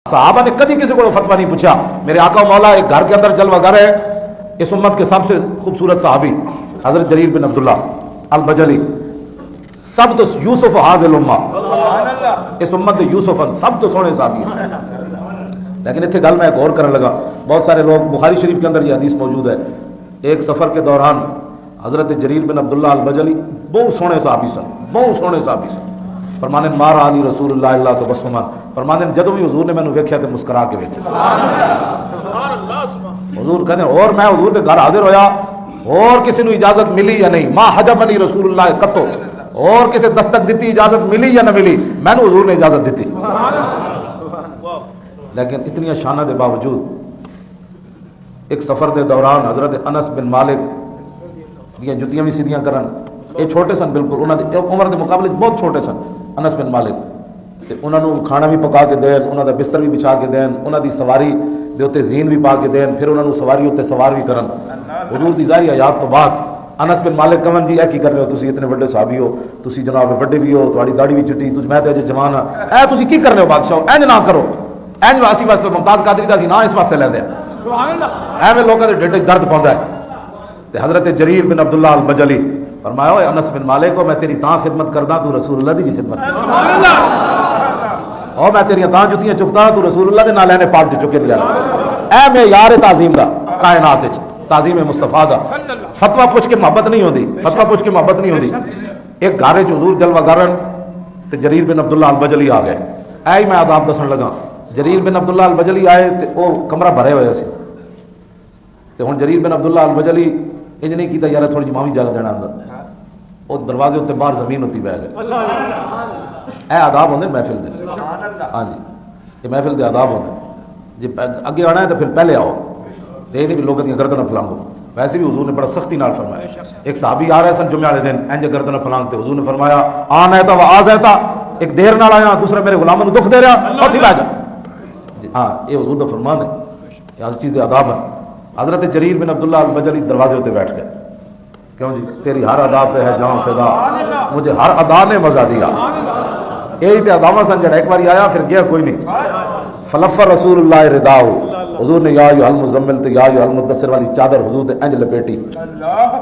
صحابہ نے کبھی کسی کو فتویٰ نہیں پوچھا. میرے آقا و مولا ایک گھر کے اندر جلوہ گر ہے. اس امت کے سب سے خوبصورت صحابی حضرت جریر بن عبداللہ البجلی، سب تو یوسف حاضل امہ، اس امت کے یوسف سب تو سونے صحابی ہیں. لیکن اتنے گل میں ایک اور کرنے لگا. بہت سارے لوگ، بخاری شریف کے اندر یہ حدیث موجود ہے، ایک سفر کے دوران حضرت جریر بن عبداللہ البجلی بہت سونے صحابی سن، بہت سونے صحابی سن. فرمانے مارا علی رسول اللہ اللہ تو بسمان، فرمانے جدو بھی حضور نے میں نے ویکھیا تے مسکرا کے ویکھیا. حضور کہتے ہیں اور میں حضور کے گھر حاضر ہویا، اور کسی نے اجازت ملی یا نہیں، ما حجبنی رسول اللہ قطو، اور کسی دستک دیتی اجازت ملی یا نہ ملی، میں نے حضور نے اجازت دیتی. لیکن اتنی شانہ دے باوجود ایک سفر دے دوران حضرت انس بن مالک دیا جتیاں بھی سیدھیاں کرن، یہ چھوٹے سن بالکل، انہوں نے عمر دے مقابلے بہت چھوٹے سن انس بن مالک، انہوں نے کھانا بھی پکا کے دین، انہوں نے بستر بھی بچھا کے دین، انہوں دی سواری دے اوتے زین بھی پا کے دین، پھر انہوں نے سواری اوتے سوار بھی کرن. حضور دی ظاہری حیات تو بعد انس بن مالک کہن جی اے کی کر رہے ہو تسی، اتنے بڑے صحابی ہو تسی، جناب بڑے بھی ہو، تہاڈی داڑھی بھی چٹی، تجھ میں تے اجے جوان ہاں، اے تسی کی کر رہے ہو بادشاہ، اینج نہ کرو، اینج واسی واسطے ممتاز قادری دا سی نا اس واسطے لیندے سبحان اللہ، ایویں لوکاں دے ڈھڈ وچ درد پوندا ہے. تے حضرت جریر بن عبداللہ البجلی فرمایا اوے انس بن مالک کو میں تیری تاں خدمت کردا تو رسول اللہ دی خدمت کر سبحان اللہ، او میں تیری تاں جتیاں چکتا تو رسول اللہ دے نال لینے پاک جو چکے دیا. اے میں یار تعظیم دا کائنات وچ تعظیم مصطفیٰ دا فتویٰ پوچھ کے محبت نہیں ہوندی، فتویٰ پوچھ کے محبت نہیں ہوندی. ایک گھر وچ حضور جلوہ گرن تے جریر بن عبداللہ البجلی آ گئے. اے ہی میں آداب دسن لگا. جریر بن عبداللہ البجلی آئے تے او کمرہ بھرے ہوئے سی تے ہن جریر بن عبداللہ البجلی انج نہیں کیتا یار تھوڑی جی ماں بھی جگہ دینا اندر، او دروازے اتنے باہر زمین ہوتی بہ گئے. اے آداب ہوندے محفل دے، ہاں جی یہ محفل دے آداب ہوندے. جی اگے آنا ہے تو پھر پہلے آؤ، یہ نہیں بھی لوگوں دیا گردن پھلانگو. ویسے بھی حضور نے بڑا سختی نال فرمایا. ایک صحابی آ رہے سن جمعے والے دن انج گردن پھلانگتے، حضور نے فرمایا آنا ہے تو آز ہے تا، ایک دیر نال آیا، دوسرا میرے غلاموں دکھ دے رہا اور لا جا. ہاں یہ حضور کا فرمان ہے، یہ ہر چیز آداب ہے. حضرت جریر بن عبداللہ البجلی دروازے ہوتے بیٹھ گئے. کیوں جی تیری ہر ادا پہ ہے جان فدا، مجھے ہر ادا نے مزہ دیا. یہی تے اداواں سن جڑا ایک باری آیا پھر گیا کوئی نہیں. فلفر رسول اللہ رداؤ، حضور نے یا ایھا المزمل تے یا ایھا المدثر والی چادر حضور نے انج لپیٹی،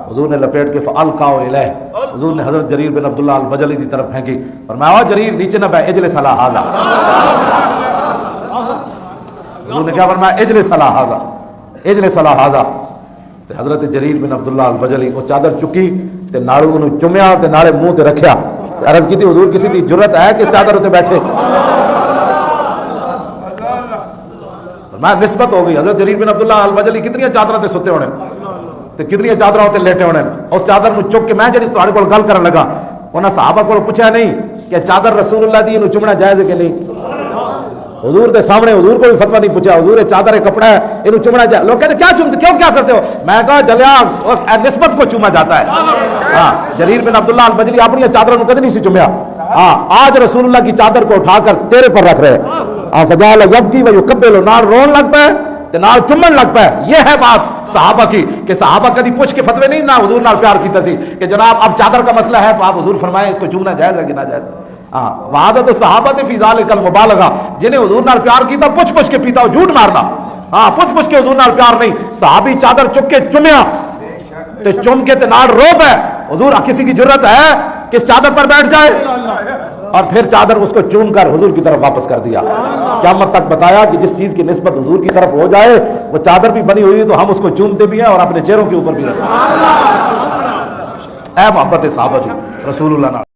حضور نے لپیٹ کے فالقاؤ الیہ، حضور نے حضرت جریر بن عبداللہ البجلی کی طرف پھینکی. فرمایا جریر نیچے نہ بیٹھ، اجلس علی ھذا. حضور نے کیا فرمایا اجلس علی ھذا، اجلس علی ھذا. تے حضرت جریر بن عبداللہ البجلی وہ چادر چکی تے نالو انہوں چومیا تے نالے منہ تے رکھیا. عرض کی تھی حضور کسی دی جرت ہے کہ اس چادر ہوتے بیٹھے؟ میں نسبت ہو گئی. حضرت جریر بن عبداللہ البجلی کتنی چادروں تے ستے ہونے تے کتنی چادروں تے لیٹے ہونے. اس چادر نو چک کے میں جڑی تہاڈے کول گل کرن لگا انہاں صحابہ کول پوچھا نہیں کہ چادر رسول اللہ دی انہوں چومنا جائز ہے کہ نہیں. حضور دے سامنے حضور کو بھی فتویٰ نہیں پوچھا. حضور چادر کپڑا ہے انہوں چومنا جائز. لوگ کہتے کیا چومتے، کیوں کیا کرتے ہو؟ میں کہا جلیا نسبت کو چوما جاتا ہے. ہاں جریر بن عبداللہ البجلی اپنی چادروں کو کدی نہیں سی چومیا. ہاں آج رسول اللہ کی چادر کو اٹھا کر چہرے پر رکھ رہے ہیں. فجعل یبکی ویقبل، نال رون لگ پے تے نال چومن لگ پے. یہ ہے بات صحابہ کی کہ صحابہ کدی پوچھ کے فتوے نہیں نہ حضور نال پیار کیتا سی کہ جناب اب چادر کا مسئلہ ہے تو آپ حضور فرمائیں اس کو چومنا جائز ہے کہ نہ جائز. ہاں وعدت الصحابۃ فی ذلک المبالغہ، جنہیں حضور نال پیار کیتا پوچھ پوچھ کے پیتا ہو، جھوٹ مارنا. ہاں پوچھ پوچھ کے حضور نال پیار نہیں. صحابی چادر چک کے چومیا تے چوم کے تے نال روب ہے. حضور کسی کی جرت ہے کہ اس چادر پر بیٹھ جائے اور پھر چادر اس کو چوم کر حضور کی طرف واپس کر دیا. قیامت تک بتایا کہ جس چیز کی نسبت حضور کی طرف ہو جائے وہ چادر بھی بنی ہوئی تو ہم اس کو چومتے بھی ہیں اور اپنے چہروں کے اوپر بھی رکھتے ہیں. اے محبت صحابہ رسول اللہ